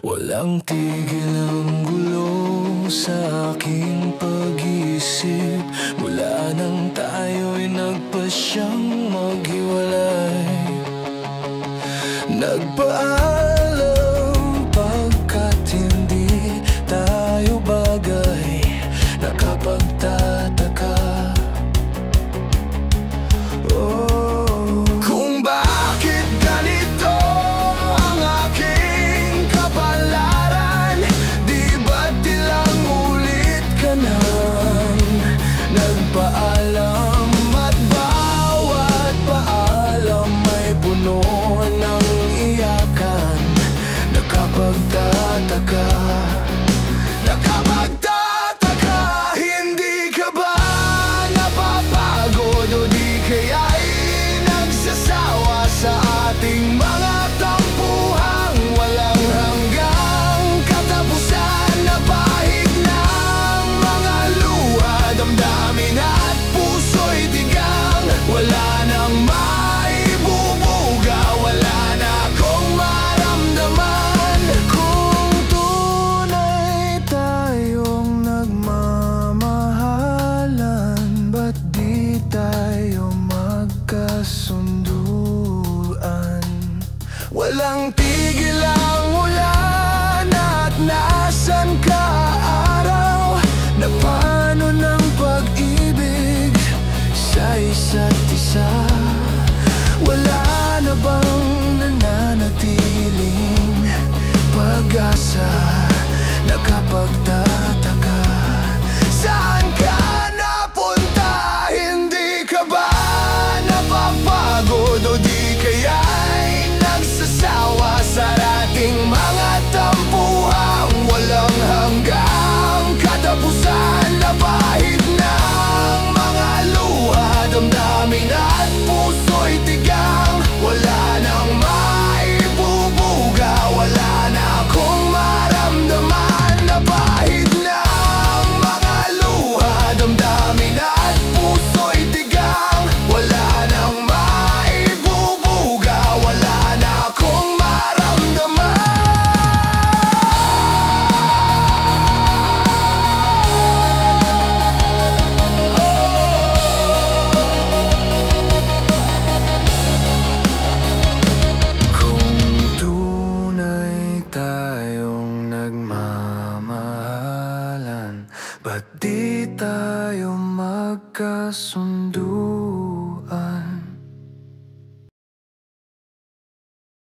Walang tigil ang gulo sa aking pag-iisip mula nang tayo'y nagpasyang maghiwalay. Nagpaalam pagkat hindi tayo bagay, nakapagtataka. Kung bakit ganito ang aking kapalaran, di ba't ilang ulit ka nang nagpaalam, at bawat paalam ay puno ng iyakan. Nakapagtataka, nakapagtataka. Hindi ka ba napapagod o di kaya'y nagsasawa sa ating mga tampuhang walang hanggang katapusan? Napahid ng mga luha, damdamin at puso'y tigang. Wala nang maibubuga, wala na akong maramdaman. Kung tunay tayong nagmamahalan, ba't di tayo magkasunduan? Walang tigil ang ulan at nasan ka araw? Na paano ng pag-ibig sa isa't isa? Wala na bang nananatiling pag-asa? Nakapagtataka.